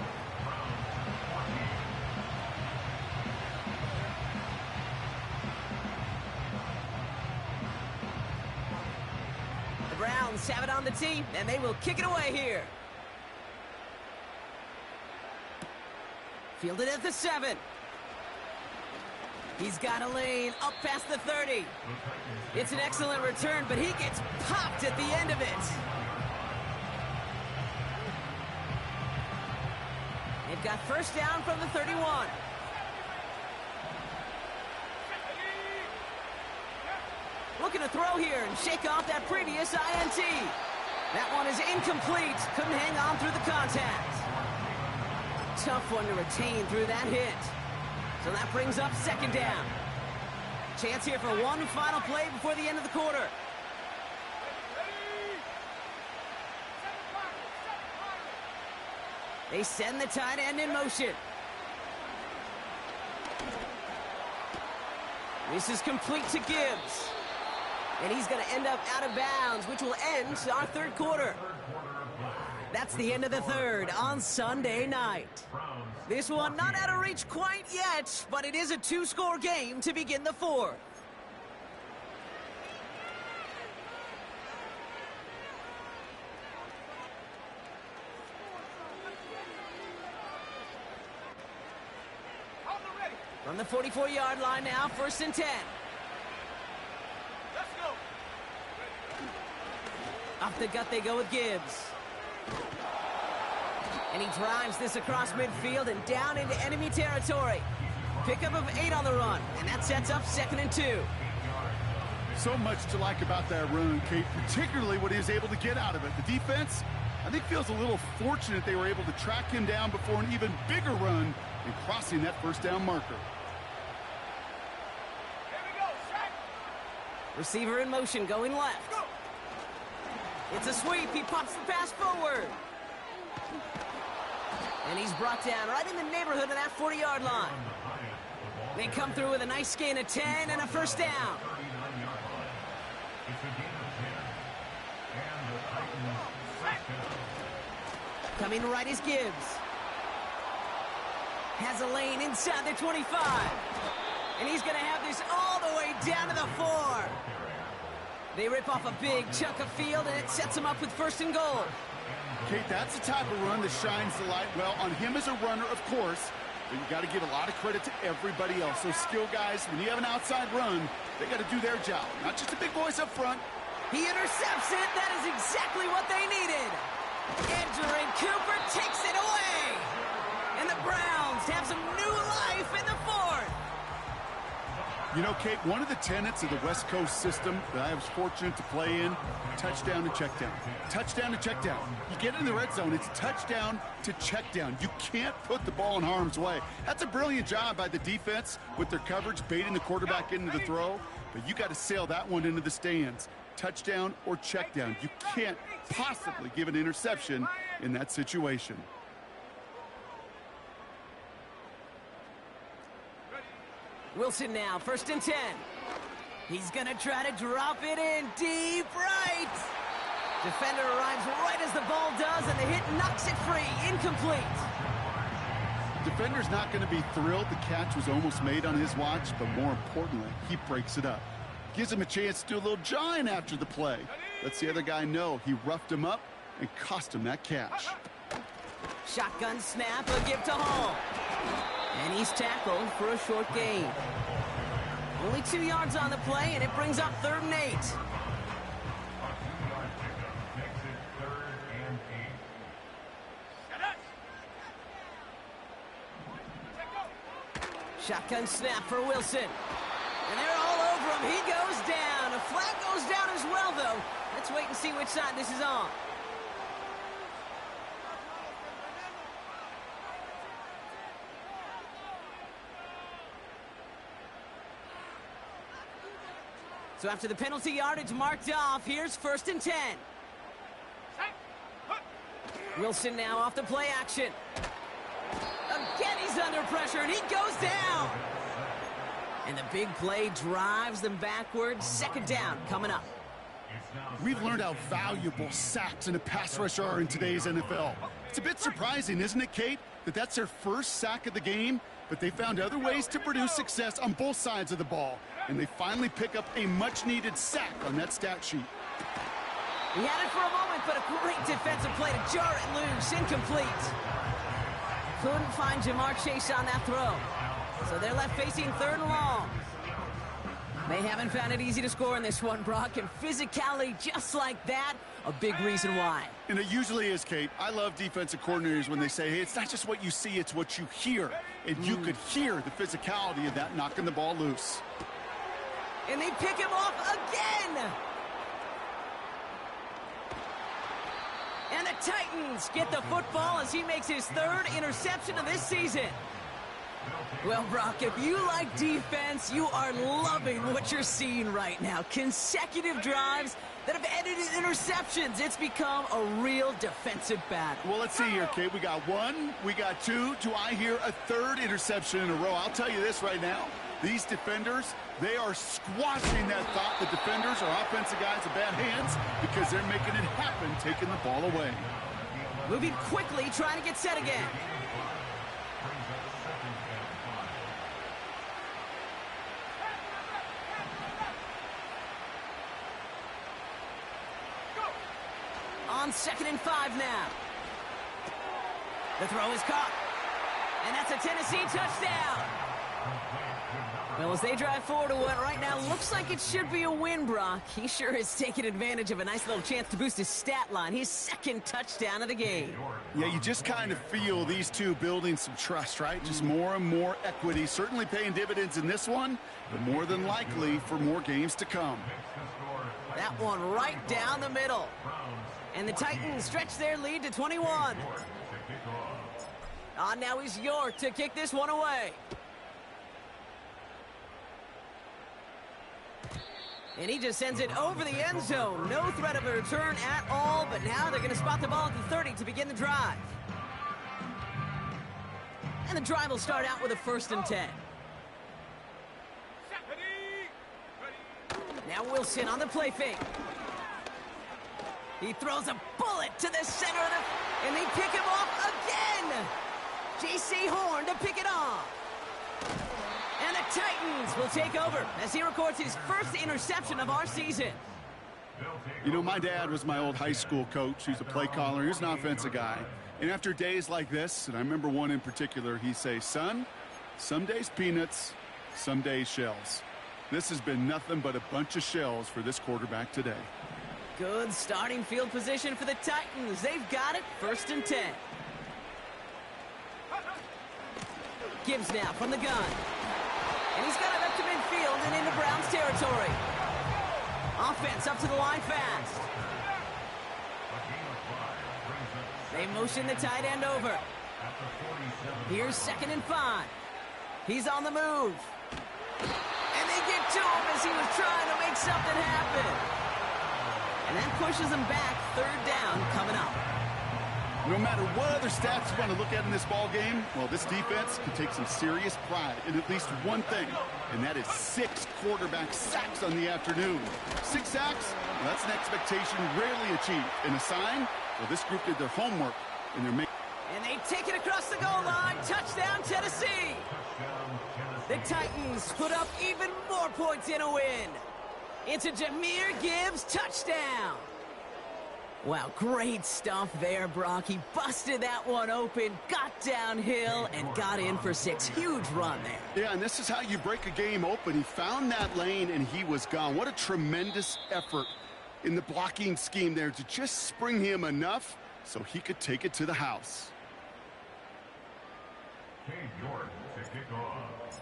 The Browns have it on the tee, and they will kick it away here. Fielded at the 7. He's got a lane up past the 30. It's an excellent return, but he gets popped at the end of it. They've got 1st down from the 31. Looking to throw here and shake off that previous INT. That one is incomplete. Couldn't hang on through the contact. Tough one to retain through that hit. So that brings up 2nd down. Chance here for one final play before the end of the quarter. They send the tight end in motion. This is complete to Gibbs. And he's going to end up out of bounds, which will end our 3rd quarter. That's the end of the 3rd on Sunday night. This one not out of reach quite yet, but it is a 2-score game to begin the 4th. From the 44-yard line now, 1st and 10. Let's go! Off the gut they go with Gibbs. And he drives this across midfield and down into enemy territory. Pickup of 8 on the run, and that sets up 2nd and 2. So much to like about that run, Kate, particularly what he was able to get out of it. The defense, I think, feels a little fortunate they were able to track him down before an even bigger run and crossing that 1st down marker. Here we go, Shaq! Receiver in motion, going left. Go! It's a sweep. He pops the pass forward. And he's brought down right in the neighborhood of that 40-yard line. They come through with a nice gain of 10 and a 1st down. Coming right is Gibbs. Has a lane inside the 25. And he's going to have this all the way down to the 4. They rip off a big chunk of field, and it sets them up with 1st and goal. Kate, that's the type of run that shines the light well on him as a runner, of course, but you got to give a lot of credit to everybody else. Those skill guys, when you have an outside run, they got to do their job, not just the big boys up front. He intercepts it. That is exactly what they needed. Edgerrin Cooper takes it away. And the Browns have some new life in the 4th. You know, Kate, one of the tenets of the West Coast system that I was fortunate to play in, touchdown to check down. Touchdown to check down. You get in the red zone, it's touchdown to check down. You can't put the ball in harm's way. That's a brilliant job by the defense with their coverage, baiting the quarterback into the throw. But you got to sail that one into the stands. Touchdown or check down. You can't possibly give an interception in that situation. Wilson now, 1st and 10. He's gonna try to drop it in deep right. Defender arrives right as the ball does, and the hit knocks it free. Incomplete. Defender's not going to be thrilled the catch was almost made on his watch, but more importantly, he breaks it up. Gives him a chance to do a little jawing after the play. Lets the other guy know he roughed him up and cost him that catch. Shotgun snap, a give to Hall. And he's tackled for a short gain. Only 2 yards on the play, and it brings up 3rd and 8. A 2-yard pickup makes it 3rd and 8. Shotgun snap for Wilson. And they're all over him. He goes down. A flag goes down as well, though. Let's wait and see which side this is on. So after the penalty yardage marked off, here's 1st and 10. Wilson now off the play action. Again, he's under pressure, and he goes down. And the big play drives them backwards. 2nd down coming up. We've learned how valuable sacks and a pass rush are in today's NFL. It's a bit surprising, isn't it, Kate, that that's their first sack of the game, but they found other ways to produce success on both sides of the ball, and they finally pick up a much-needed sack on that stat sheet. He had it for a moment, but a great defensive play to jar it loose. Incomplete. Couldn't find Jamar Chase on that throw. So they're left facing 3rd and long. They haven't found it easy to score in this one, Brock, and physicality just like that, a big reason why. And it usually is, Kate. I love defensive coordinators when they say, hey, it's not just what you see, it's what you hear. And you could hear the physicality of that knocking the ball loose. And they pick him off again. And the Titans get the football as he makes his 3rd interception of this season. Well, Brock, if you like defense, you are loving what you're seeing right now. Consecutive drives that have ended in interceptions. It's become a real defensive battle. Well, let's see here, Kate. We got 1, we got 2. Do I hear a 3rd interception in a row? I'll tell you this right now. These defenders, they are squashing that thought that defenders or offensive guys have bad hands because they're making it happen, taking the ball away. Moving quickly, trying to get set again. On 2nd and 5 now. The throw is caught. And that's a Tennessee touchdown. Well, as they drive forward to what right now looks like it should be a win, Brock, he sure is taking advantage of a nice little chance to boost his stat line. His 2nd touchdown of the game. Yeah, you just kind of feel these two building some trust, right? Just more and more equity. Certainly paying dividends in this one, but more than likely for more games to come. That one right down the middle. And the Titans stretch their lead to 21. Now he's York to kick this one away. And he just sends it over the end zone. No threat of a return at all, but now they're going to spot the ball at the 30 to begin the drive. And the drive will start out with a 1st and 10. Now Wilson on the play fake. He throws a bullet to the center of the... And they pick him off again! J.C. Horn to pick it off. And the Titans will take over as he records his 1st interception of our season. You know, my dad was my old high school coach. He's a play caller. He was an offensive guy. And after days like this, and I remember one in particular, he'd say, son, some days peanuts, some days shells. This has been nothing but a bunch of shells for this quarterback today. Good starting field position for the Titans. They've got it, 1st and 10. Gibbs now from the gun. And he's got it up to midfield and into Browns territory. Offense up to the line fast. They motion the tight end over. Here's 2nd and 5. He's on the move. And they get to him as he was trying to make something happen. And that pushes him back. 3rd down coming up. No matter what other stats you want to look at in this ball game, well, this defense can take some serious pride in at least one thing, and that is 6 quarterback sacks on the afternoon. 6 sacks, well, that's an expectation rarely achieved. And a sign, well, this group did their homework, and they're making... And they take it across the goal line. Touchdown, Tennessee. The Titans put up even more points in a win. It's a Jahmyr Gibbs touchdown. Wow, great stuff there, Brock. He busted that one open, got downhill, and got in for 6. Huge run there. Yeah, and this is how you break a game open. He found that lane, and he was gone. What a tremendous effort in the blocking scheme there to just spring him enough so he could take it to the house. York to kick off.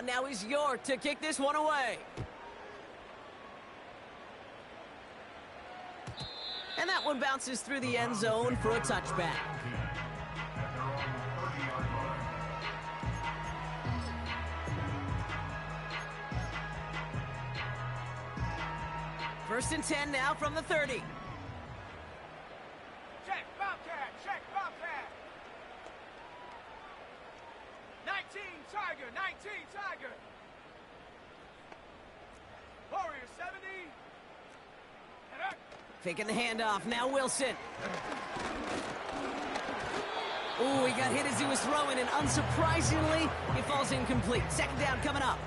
Now he's York to kick this one away. And that one bounces through the end zone for a touchback. First and 10 now from the 30. Check, Bobcat, check, Bobcat. 19 Tiger, 19 Tiger. Warrior 70. And up. Faking the handoff, now Wilson. Ooh, he got hit as he was throwing, and unsurprisingly, he falls incomplete. 2nd down coming up.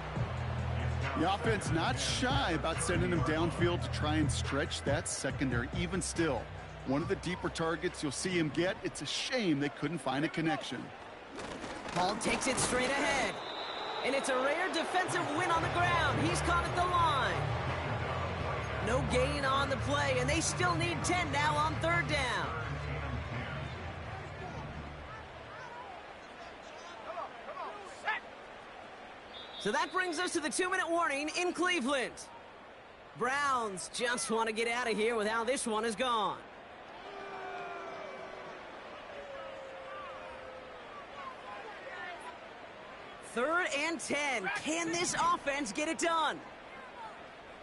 The offense not shy about sending him downfield to try and stretch that secondary. Even still, one of the deeper targets you'll see him get. It's a shame they couldn't find a connection. Hall takes it straight ahead. And it's a rare defensive win on the ground. He's caught at the line. No gain on the play, and they still need 10 now on 3rd down. Come on, set. So that brings us to the 2-minute warning in Cleveland. Browns just want to get out of here with how this one is gone. Third and 10. Can this offense get it done?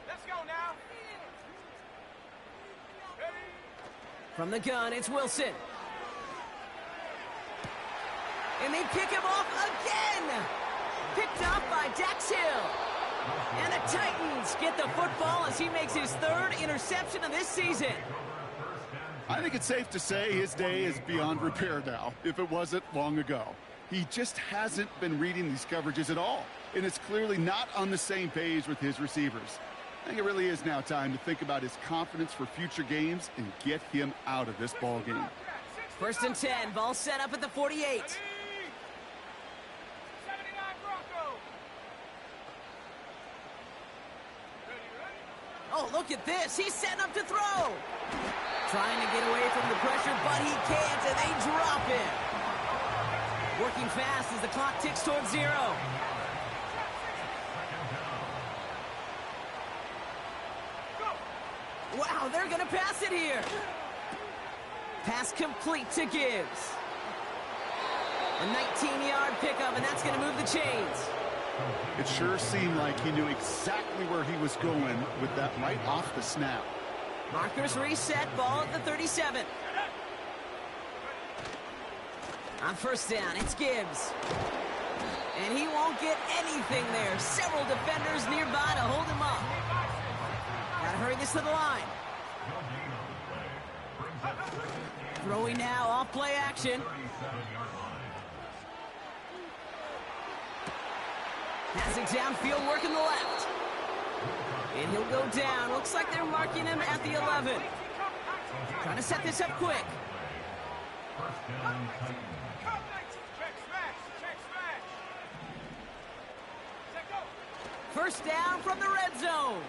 Let's go now. Ready? From the gun, it's Wilson. And they pick him off again. Picked off by Dax Hill. And the Titans get the football as he makes his 3rd interception of this season. I think it's safe to say his day is beyond repair now, if it wasn't long ago. He just hasn't been reading these coverages at all, and it's clearly not on the same page with his receivers. I think it really is now time to think about his confidence for future games and get him out of this ball game. First and 10, ball set up at the 48. 79 Bronco. Ready? Oh, look at this. He's setting up to throw. Trying to get away from the pressure, but he can't, and they drop him. Working fast as the clock ticks towards 0. Wow, they're going to pass it here. Pass complete to Gibbs. A 19-yard pickup, and that's going to move the chains. It sure seemed like he knew exactly where he was going with that right off the snap. Markers reset, ball at the 37. On first down, it's Gibbs. And he won't get anything there. Several defenders nearby to hold him up. Gotta hurry this to the line. Throwing now, off play action. Passing downfield, working the left. And he'll go down. Looks like they're marking him at the 11. Trying to set this up quick. First down from the red zone.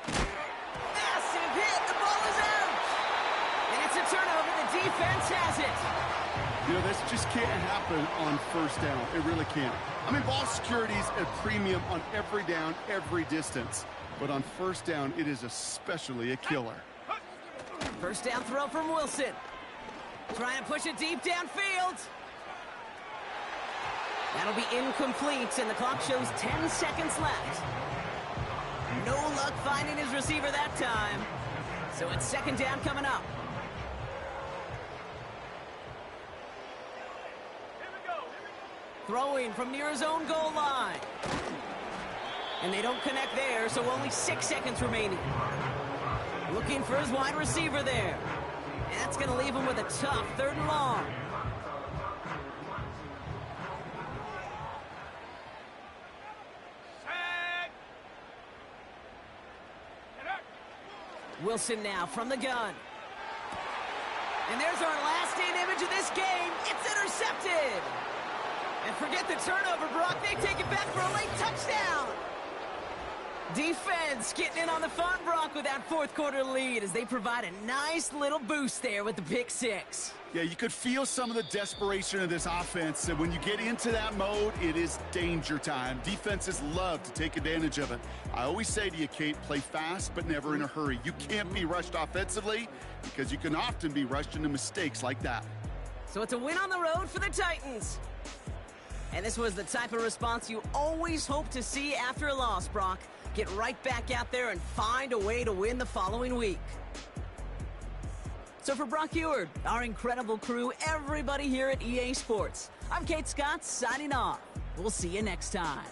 Massive hit. The ball is out. And it's a turnover. The defense has it. You know, this just can't happen on first down. It really can't. I mean, ball security is a premium on every down, every distance. But on first down, it is especially a killer. First down throw from Wilson. Trying to push it deep downfield. That'll be incomplete, and the clock shows 10 seconds left. No luck finding his receiver that time. So it's second down coming up. Throwing from near his own goal line. And they don't connect there, so only 6 seconds remaining. Looking for his wide receiver there. And that's going to leave him with a tough 3rd and long. Wilson now from the gun. And there's our last-in image of this game. It's intercepted. And forget the turnover, Brock. They take it back for a late touchdown. Defense getting in on the fun, Brock, with that 4th quarter lead as they provide a nice little boost there with the pick 6. Yeah, you could feel some of the desperation of this offense. And when you get into that mode, it is danger time. Defenses love to take advantage of it. I always say to you, Kate, play fast but never in a hurry. You can't be rushed offensively because you can often be rushed into mistakes like that. So it's a win on the road for the Titans. And this was the type of response you always hope to see after a loss, Brock. Get right back out there and find a way to win the following week. So for Brock Eward, our incredible crew, everybody here at EA Sports, I'm Kate Scott signing off. We'll see you next time.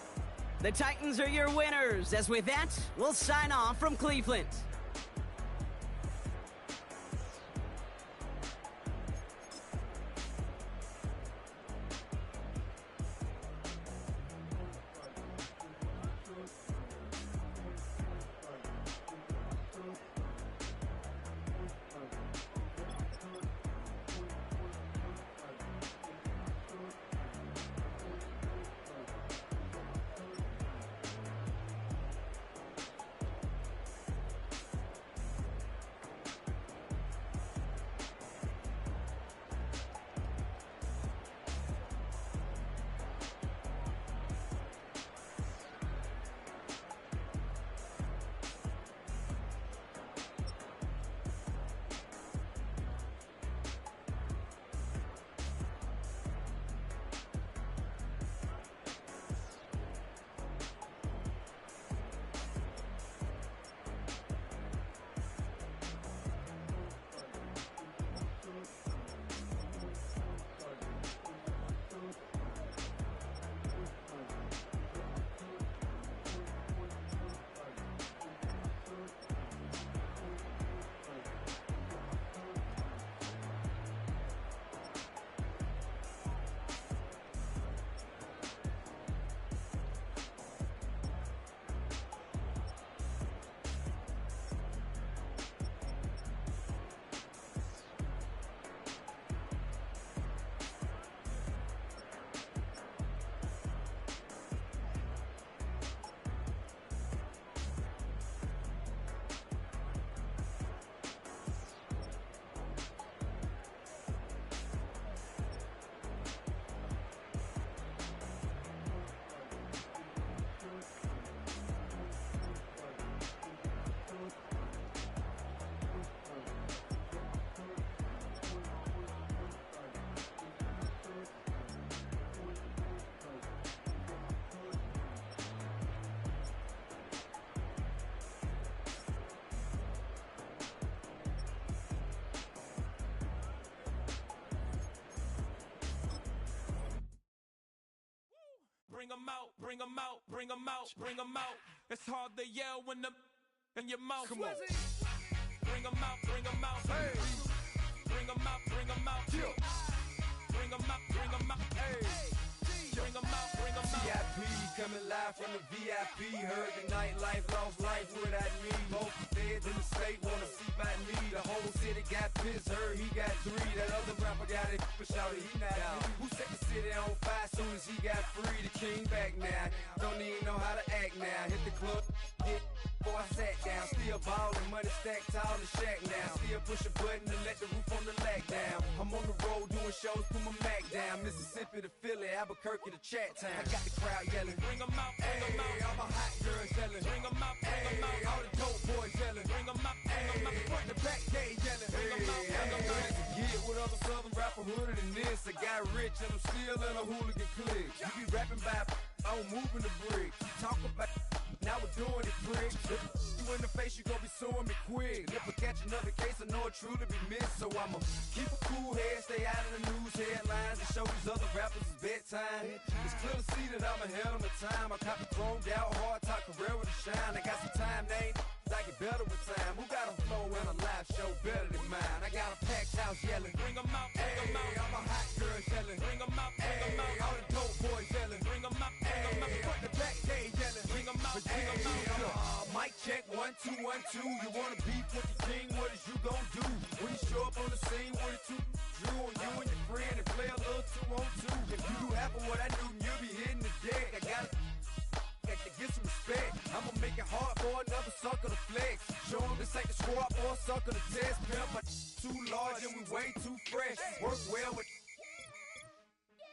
The Titans are your winners. As with that, we'll sign off from Cleveland. Bring 'em out, bring 'em out, bring 'em out, bring 'em out. It's hard to yell when the in your mouth. Come on. Bring 'em out, bring 'em out. Hey. Bring 'em out, bring 'em out. Yeah. Bring 'em out, bring 'em out. Hey. Bring 'em out, bring 'em out. VIP coming live from the VIP. Heard the nightlife, lost life without me. Most feds in the state wanna see by me. The whole city got pissed, heard he got 3. That other rapper got it, but shouted he not out. Who set the city on fire soon as he got free? The king back now. Don't even know how to act now. Hit the club, hit before I sat down. Still still ballin', money stacked tall in the shack now. Still push a button and let the roof on the lag down. I'm on the road doing shows, put my Mac down. Mississippi to Philly, Albuquerque to Chat Town. I got the crowd yelling, Bring 'em out, bring 'em out. all my hot girls yelling, Bring 'em out, bring 'em out. all the dope boys yelling, Bring 'em out, bring 'em out. front to back gate yelling, Bring 'em out, bring 'em out. Get with other southern rapper hooded than this. I got rich and I'm still in a hooligan clique. You be rapping by, I'm moving the bricks. Talk about, now we're doing it, prick. You in the face, you gon' be suing me quick. If I catch another case, I know it truly be missed. So I'ma keep a cool head, stay out of the news headlines, and show these other rappers it's bedtime. It's clear to see that I'm ahead of my time. I copy chromed out, hard top career with a shine. I got some time, name. I get better with time. Who got a flow and a live show better than mine? I got a packed house yelling. Bring 'em out, bring 'em out. All my hot girls yelling. Bring 'em out, bring 'em out. All the dope boys yelling. Bring 'em out, bring 'em out. Front to back gate yelling. Bring 'em out, bring 'em out. Mic check 1 2 1 2. You wanna beef with the king? What is you gon' do when you show up on the scene with a two Drew on you and your friend and play a little 2-on-2? If you do half of what I do, you'll be hitting the deck. I gotta get some respect. I'ma make it hard for another sucker to flex. Show 'em this ain't the squad or a sucker to test. Pimp, but too large and we way too fresh. Work well with.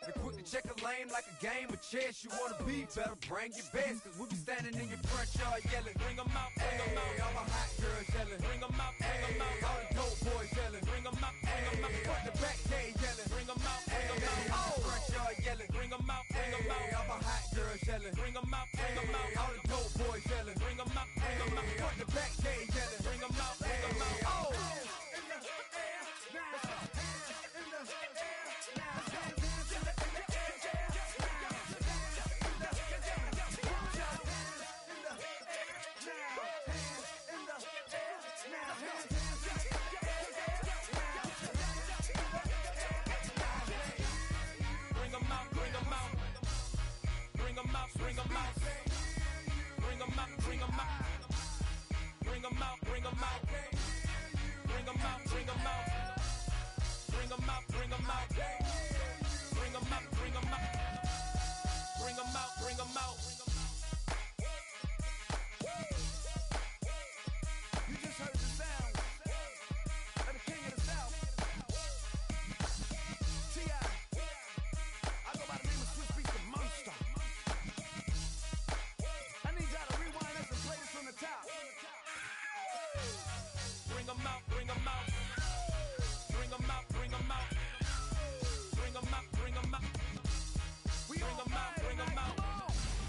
And quick to check a lane like a game of chess. You wanna be better, bring your best. Cause we be standing in your front yard yelling. Bring 'em out, bring 'em out. All my hot girls yelling. Bring 'em out, bring 'em out. All the dope boys yelling. Bring 'em out, bring 'em out. Front to back gate yelling. Bring 'em out, bring 'em out. Front yard yelling. Bring 'em out, bring 'em out. All my hot girls yelling. Bring 'em